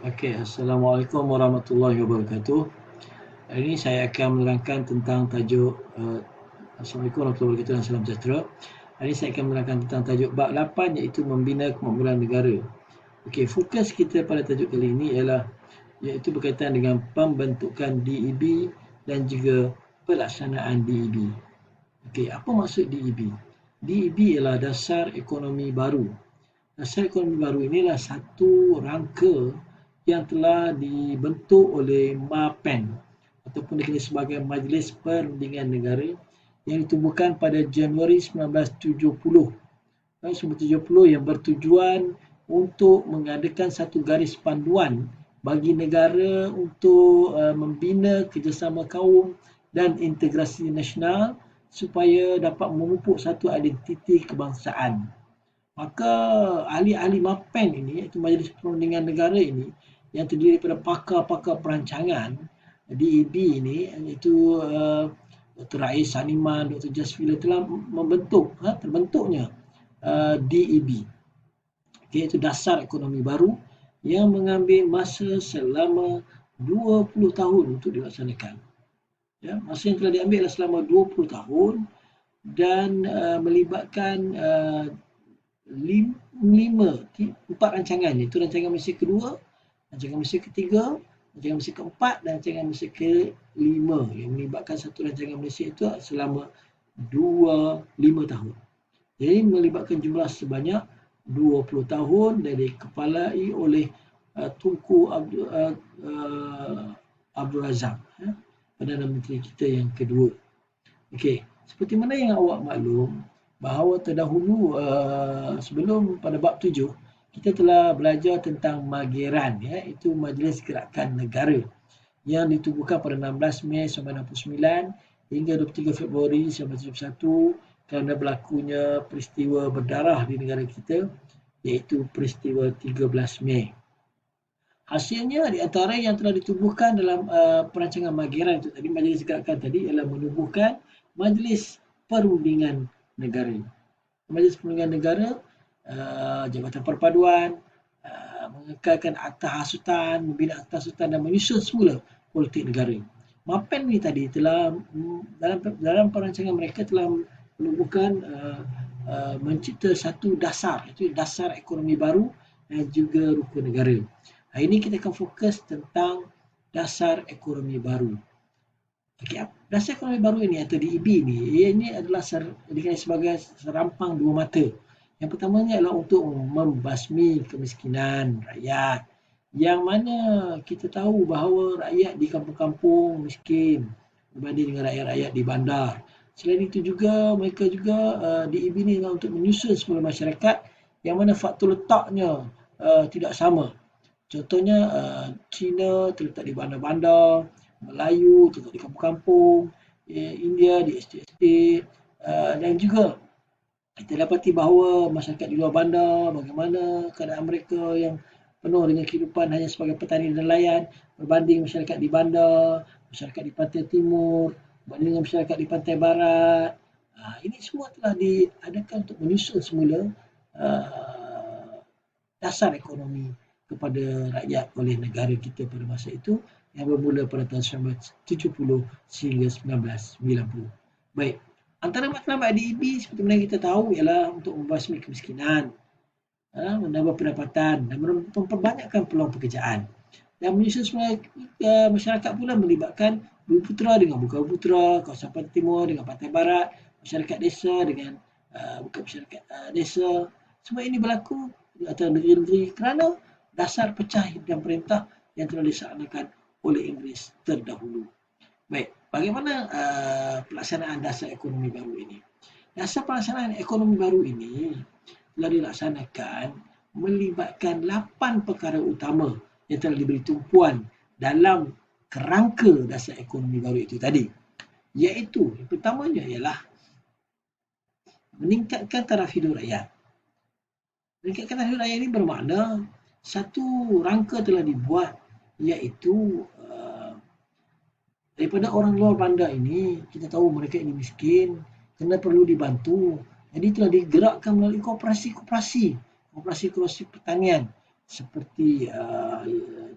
Okey, Assalamualaikum warahmatullahi wabarakatuh. Hari ini saya akan menerangkan tentang tajuk Assalamualaikum warahmatullahi wabarakatuh dan salam sejahtera. Hari ini saya akan menerangkan tentang tajuk bab 8 iaitu membina kemakmuran negara. Okey, fokus kita pada tajuk kali ini ialah iaitu berkaitan dengan pembentukan DEB dan juga pelaksanaan DEB. Okey, apa maksud DEB? DEB ialah Dasar Ekonomi Baru. Dasar Ekonomi Baru inilah satu rangka yang telah dibentuk oleh MAPEN ataupun dikenali sebagai Majlis Perundingan Negara yang ditubuhkan pada Januari 1970. 1970 yang bertujuan untuk mengadakan satu garis panduan bagi negara untuk membina kerjasama kaum dan integrasi nasional supaya dapat memupuk satu identiti kebangsaan. Maka ahli-ahli MAPEN ini, iaitu Majlis Perundingan Negara ini, yang terdiri daripada pakar-pakar perancangan DEB ini, iaitu Dr. Rais Saniman, Dr. Jasvila telah terbentuknya DEB, iaitu Dasar Ekonomi Baru yang mengambil masa selama 20 tahun untuk dilaksanakan. Ya, masa yang telah diambil adalah selama 20 tahun dan melibatkan empat rancangan, iaitu rancangan Malaysia kedua, rancangan Malaysia ketiga, rancangan Malaysia keempat dan rancangan Malaysia kelima yang melibatkan satu rancangan Malaysia itu selama 5 tahun. Jadi melibatkan jumlah sebanyak 20 tahun dan dikepalai oleh Tunku Abdul Razak, Perdana Menteri kita yang kedua. Okey, seperti mana yang awak maklum bahawa terdahulu sebelum pada bab 7 kita telah belajar tentang Mageran, iaitu Majlis Gerakan Negara yang ditubuhkan pada 16 Mei 1969 hingga 23 Februari 1971 kerana berlakunya peristiwa berdarah di negara kita, iaitu peristiwa 13 Mei. Hasilnya di antara yang telah ditubuhkan dalam perancangan Mageran itu tadi, Majlis Gerakan tadi, ialah menubuhkan Majlis Perundingan Negara. Majlis Perundingan Negara, Jabatan Perpaduan, mengekalkan akta hasutan, membina akta hasutan dan menyusun semula politik negara. MAPEN ni tadi telah dalam perancangan mereka telah menubuhkan mencipta satu dasar, iaitu Dasar Ekonomi Baru dan juga Rukun Negara. Hari ini kita akan fokus tentang Dasar Ekonomi Baru. Okay, Dasar Ekonomi Baru ini atau DEB ini adalah dikenali sebagai serampang dua mata. Yang pertamanya adalah untuk membasmi kemiskinan rakyat, yang mana kita tahu bahawa rakyat di kampung-kampung miskin berbanding dengan rakyat-rakyat di bandar. Selain itu juga mereka juga DEB ini adalah untuk menyusun semula masyarakat yang mana faktor letaknya tidak sama. Contohnya Cina terletak di bandar-bandar, Melayu terletak di kampung-kampung, India di estate-estate, dan juga kita dapati bahawa masyarakat di luar bandar, bagaimana keadaan mereka yang penuh dengan kehidupan hanya sebagai petani dan nelayan berbanding masyarakat di bandar, masyarakat di pantai timur, berbanding dengan masyarakat di pantai barat. Ini semua telah diadakan untuk menyusun semula dasar ekonomi kepada rakyat oleh negara kita pada masa itu yang bermula pada tahun 1970 sehingga 1990. Baik, antara matlamat DEB seperti mana kita tahu ialah untuk membasmi kemiskinan, menambah pendapatan dan memperbanyakkan peluang pekerjaan. Dan menyusun semula masyarakat pula melibatkan Bumiputera dengan Bukawaputera, kawasan Pantai Timur dengan Pantai Barat, masyarakat desa dengan bukan masyarakat desa. Semua ini berlaku di antara negeri-negeri kerana dasar pecah dan perintah yang telah dilaksanakan oleh Inggeris terdahulu. Baik, bagaimana pelaksanaan dasar ekonomi baru ini? Dasar pelaksanaan ekonomi baru ini telah dilaksanakan melibatkan 8 perkara utama yang telah diberi tumpuan dalam kerangka dasar ekonomi baru itu tadi. Iaitu, yang pertamanya ialah meningkatkan taraf hidup rakyat. Meningkatkan taraf hidup rakyat ini bermakna satu rangka telah dibuat, iaitu daripada orang luar bandar ini, kita tahu mereka ini miskin, kena perlu dibantu. Jadi telah digerakkan melalui koperasi-koperasi pertanian seperti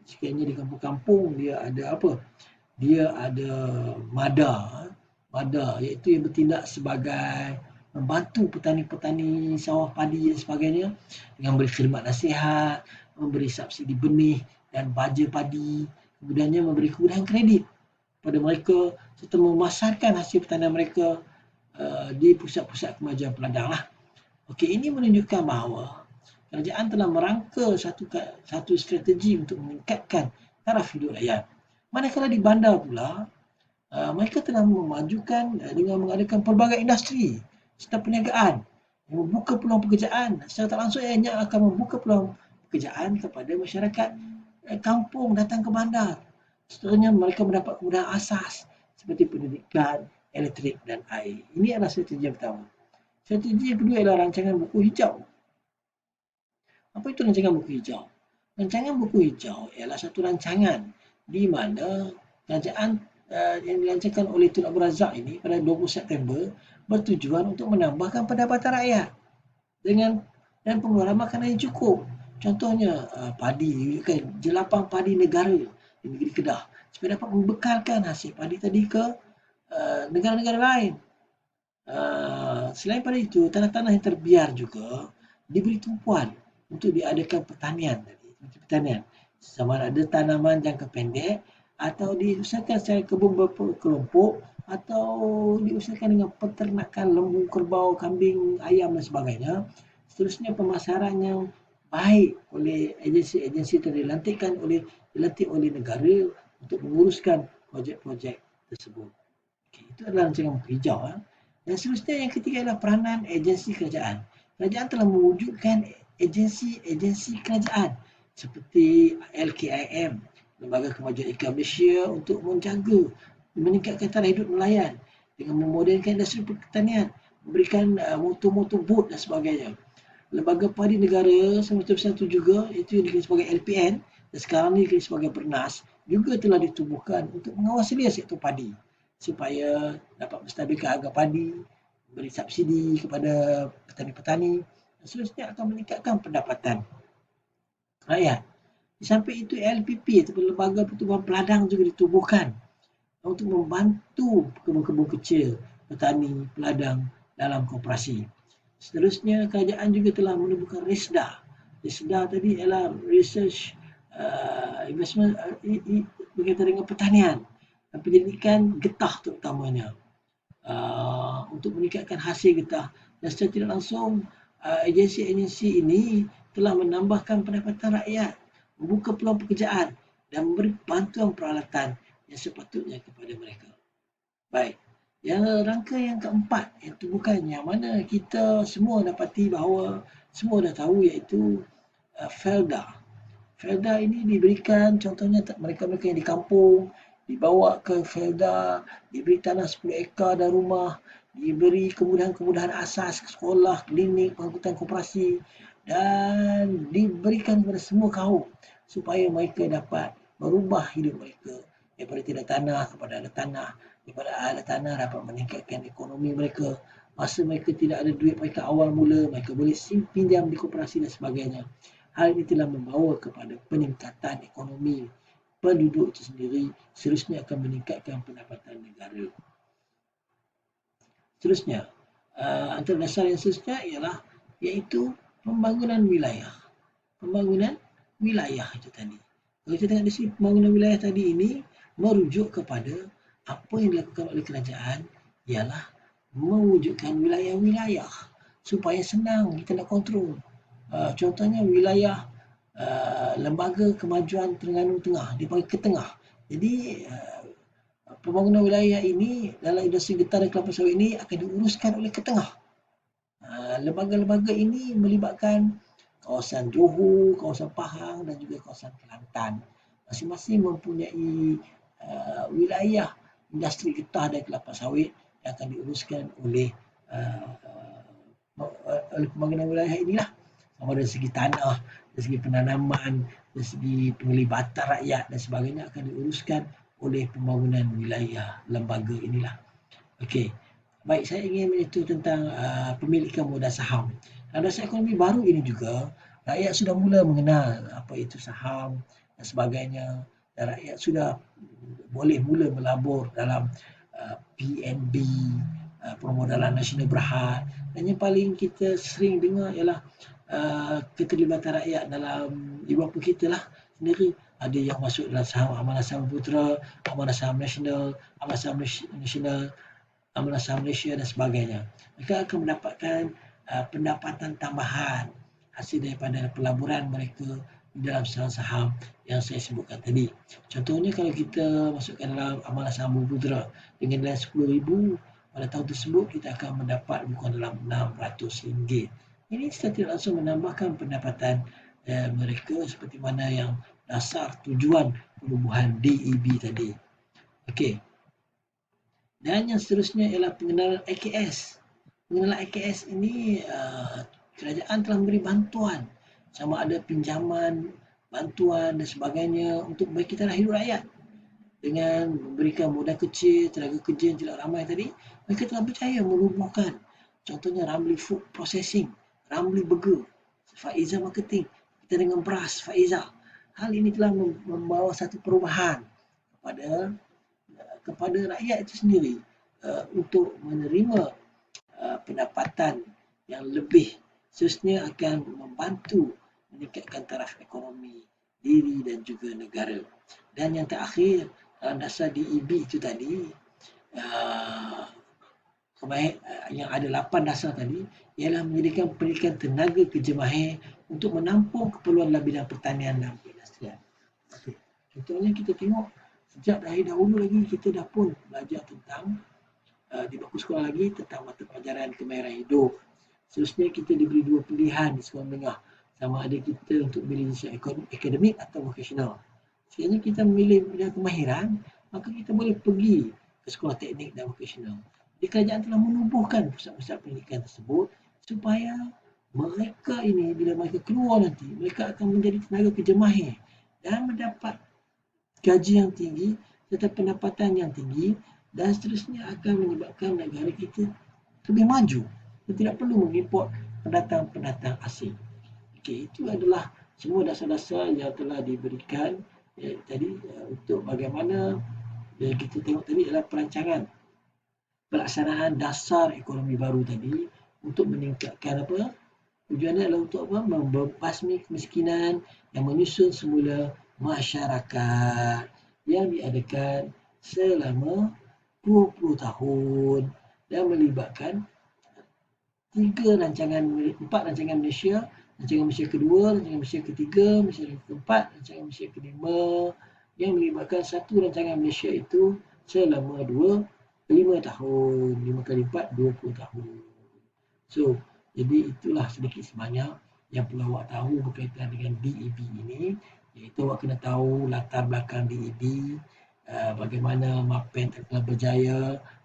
sekiranya di kampung-kampung dia ada apa? Dia ada MADA iaitu yang bertindak sebagai membantu petani-petani sawah padi dan sebagainya dengan memberi khidmat nasihat, memberi subsidi benih dan baja padi, kemudiannya memberi kemudahan kredit kepada mereka serta memasarkan hasil pertanian mereka di pusat-pusat kemajuan peladang lah. Okey, ini menunjukkan bahawa kerajaan telah merangka satu strategi untuk meningkatkan taraf hidup rakyat. Manakala di bandar pula, mereka telah memajukan dengan mengadakan pelbagai industri serta perniagaan yang membuka peluang pekerjaan. Secara tak langsung ianya akan membuka peluang pekerjaan kepada masyarakat kampung datang ke bandar. Seterusnya mereka mendapat kemudahan asas seperti pendidikan, elektrik dan air. Ini adalah strategi yang pertama. Strategi yang kedua adalah rancangan buku hijau. Apa itu rancangan buku hijau? Rancangan buku hijau ialah satu rancangan di mana kerajaan yang dilancarkan oleh Tun Abdul Razak ini pada 20 September bertujuan untuk menambahkan pendapatan rakyat dengan dan pengeluaran makanan yang cukup. Contohnya padi, jelapang padi negara di negeri Kedah supaya dapat membekalkan hasil padi tadi ke negara-negara lain. Selain pada itu, tanah-tanah yang terbiar juga diberi tumpuan untuk diadakan pertanian tadi, pertanian. Sama ada tanaman jangka pendek atau diusahakan secara kebun berkelompok atau diusahakan dengan peternakan lembu, kerbau, kambing, ayam dan sebagainya. Seterusnya pemasaran yang baik oleh agensi-agensi dilantik oleh negara untuk menguruskan projek-projek tersebut. Okay, itu adalah rancangan buku hijau. Dan seterusnya yang ketiga adalah peranan agensi kerajaan. Kerajaan telah mewujudkan agensi-agensi kerajaan seperti LKIM, Lembaga Kemajuan Iklim Malaysia untuk menjaga meningkatkan taraf hidup nelayan dengan memodernkan industri pertanian, memberikan motor-motor bot dan sebagainya. Lembaga Padi Negara semasa bersatu juga, itu yang dikenal sebagai LPN dan sekarang ini dikenal sebagai Bernas, juga telah ditubuhkan untuk mengawasi sektor padi supaya dapat menstabilkan harga padi, beri subsidi kepada petani-petani dan seterusnya akan meningkatkan pendapatan rakyat. Di samping itu LPP atau Lembaga Pertubuhan Peladang juga ditubuhkan untuk membantu kebun-kebun kecil, petani, peladang dalam koperasi. Seterusnya kerajaan juga telah menubuhkan RISDA. RISDA tadi ialah Research Investment berkaitan dengan pertanian dan penyelidikan getah terutamanya untuk meningkatkan hasil getah. Dan secara tidak langsung agensi-agensi ini telah menambahkan pendapatan rakyat, membuka peluang pekerjaan dan memberi bantuan peralatan yang sepatutnya kepada mereka. Baik, rangka yang keempat yang bukan yang mana kita semua dapati bahawa semua dah tahu iaitu Felda. Felda ini diberikan contohnya mereka-mereka yang di kampung dibawa ke Felda, diberi tanah 10 ekar dan rumah, diberi kemudahan-kemudahan asas sekolah, klinik, pengangkutan koperasi dan diberikan kepada semua kaum supaya mereka dapat merubah hidup mereka daripada tidak tanah kepada ada tanah, daripada ada tanah dapat meningkatkan ekonomi mereka. Masa mereka tidak ada duit mereka awal mula, mereka boleh pinjam di koperasi dan sebagainya. Hal ini telah membawa kepada peningkatan ekonomi penduduk itu sendiri, seterusnya akan meningkatkan pendapatan negara. Seterusnya, antara dasar yang seterusnya ialah iaitu pembangunan wilayah. Pembangunan wilayah itu tadi. Kalau kita tengok di sini, pembangunan wilayah tadi ini merujuk kepada apa yang dilakukan oleh kerajaan ialah mewujudkan wilayah-wilayah supaya senang kita nak kontrol. Contohnya wilayah Lembaga Kemajuan Terengganu Tengah, dipanggil ke tengah. Jadi pembangunan wilayah ini dalam industri getah dan kelapa sawit ini akan diuruskan oleh ke tengah. Lembaga-lembaga ini melibatkan kawasan Johor, kawasan Pahang dan juga kawasan Kelantan. Masing-masing mempunyai wilayah industri getah dan kelapa sawit yang akan diuruskan oleh pembangunan wilayah inilah. Sama dari segi tanah, dari segi penanaman, dari segi penglibatan rakyat dan sebagainya akan diuruskan oleh pembangunan wilayah lembaga inilah. Okey. Baik, saya ingin menyentuh tentang pemilikan modal saham. Dalam dasar ekonomi baru ini juga, rakyat sudah mula mengenal apa itu saham dan sebagainya, dan rakyat sudah boleh mula melabur dalam PNB, permodalan nasional berhad, dan yang paling kita sering dengar ialah keterlibatan rakyat dalam ibu bapa kita lah sendiri. Ada yang masuk dalam saham Amanah Saham Putera, Amanah Saham Nasional, Amanah Saham Nasional, Amanah Saham Malaysia dan sebagainya. Mereka akan mendapatkan pendapatan tambahan hasil daripada pelaburan mereka di dalam saham-saham yang saya sebutkan tadi. Contohnya kalau kita masukkan dalam Amanah Saham Putera dengan nilai RM10,000, pada tahun tersebut kita akan mendapat bukan dalam RM600. Ini secara tidak langsung menambahkan pendapatan mereka seperti mana yang dasar tujuan penubuhan DEB tadi. Okey. Dan yang seterusnya ialah pengenalan IKS. Pengenalan IKS ini kerajaan telah memberi bantuan, sama ada pinjaman, bantuan dan sebagainya untuk memperbaiki taraf hidup rakyat. Dengan memberikan modal kecil, tenaga kerja yang tidak ramai tadi, mereka telah berjaya menubuhkan. Contohnya Ramli Food Processing, Ramli Burger, Faiza Marketing, kita dengan beras Faiza. Hal ini telah membawa satu perubahan kepada rakyat itu sendiri untuk menerima pendapatan yang lebih, seterusnya akan membantu meningkatkan taraf ekonomi diri dan juga negara. Dan yang terakhir, dalam dasar DEB itu tadi, yang ada 8 dasar tadi, ialah menyediakan pendidikan tenaga kerja mahir untuk menampung keperluan dalam bidang pertanian dan perindustrian. Okay. Contohnya kita tengok sejak dari dahulu lagi kita dah pun belajar tentang di bangku sekolah lagi tentang mata pelajaran kemahiran hidup. Seterusnya kita diberi dua pilihan di sekolah menengah, sama ada kita untuk memilih akademik atau vocational. Sekiranya kita memilih bidang kemahiran, maka kita boleh pergi ke sekolah teknik dan vocational. Jadi kerajaan telah menubuhkan pusat-pusat pendidikan tersebut supaya mereka ini bila mereka keluar nanti, mereka akan menjadi tenaga kerja mahir dan mendapat gaji yang tinggi serta pendapatan yang tinggi, dan seterusnya akan menyebabkan negara kita lebih maju. Kita tidak perlu mengimport pendatang-pendatang asing. Okey, itu adalah semua dasar-dasar yang telah diberikan tadi untuk bagaimana kita tengok tadi adalah perancangan pelaksanaan dasar ekonomi baru tadi untuk meningkatkan apa? Tujuannya adalah untuk apa? Membasmi kemiskinan yang menyusun semula masyarakat yang diadakan selama 20 tahun dan melibatkan 4 rancangan Malaysia, rancangan Malaysia kedua, rancangan Malaysia ketiga, Malaysia keempat, rancangan Malaysia kelima, yang melibatkan satu rancangan Malaysia itu selama 5 tahun, 5 kali 4, 20 tahun. So, jadi itulah sedikit sebanyak yang perlu awak tahu berkaitan dengan DEB ini, iaitu awak kena tahu latar belakang DEB, bagaimana MAPEN telah berjaya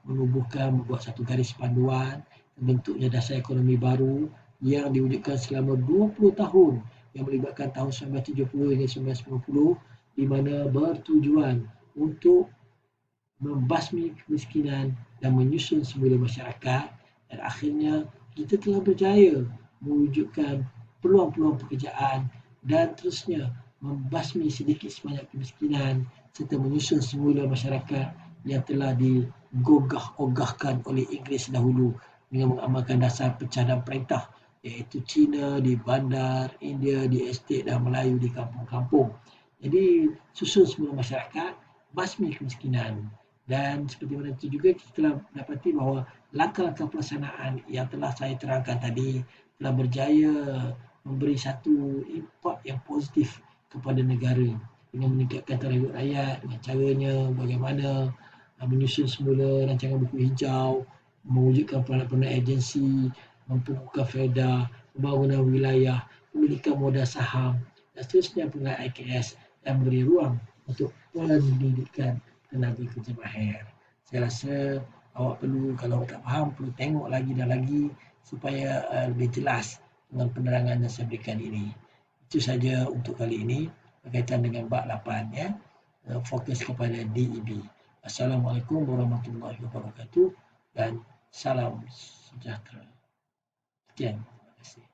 membuat satu garis panduan bentuknya dasar ekonomi baru yang diwujudkan selama 20 tahun yang melibatkan tahun 1970 hingga 1990, di mana bertujuan untuk membasmi kemiskinan dan menyusun semula masyarakat, dan akhirnya kita telah berjaya mewujudkan peluang-peluang pekerjaan dan terusnya membasmi sedikit sebanyak kemiskinan serta menyusun semula masyarakat yang telah digogah-ogahkan oleh Inggeris dahulu dengan mengamalkan dasar pecah dan perintah, iaitu Cina di bandar, India di estet dan Melayu di kampung-kampung. Jadi susun semula masyarakat, basmi kemiskinan. Dan seperti mana itu juga kita telah dapati bahawa langkah-langkah pelaksanaan yang telah saya terangkan tadi telah berjaya memberi satu impak yang positif kepada negara dengan meningkatkan taraf hidup rakyat dengan caranya bagaimana menyusun semula rancangan buku hijau, mewujudkan peranan-peranan agensi, memperkukuhkan FEDA, pembangunan wilayah, pemilikan modal saham dan seterusnya penggunaan IKS dan memberi ruang untuk pendidikan tenaga kerja mahir. Saya rasa awak perlu, kalau awak tak faham, perlu tengok lagi dan lagi supaya lebih jelas dengan penerangan yang saya berikan ini. Itu saja untuk kali ini berkaitan dengan bab 8 ya. Fokus kepada DEB. Assalamualaikum warahmatullahi wabarakatuh dan salam sejahtera. Sekian, terima kasih.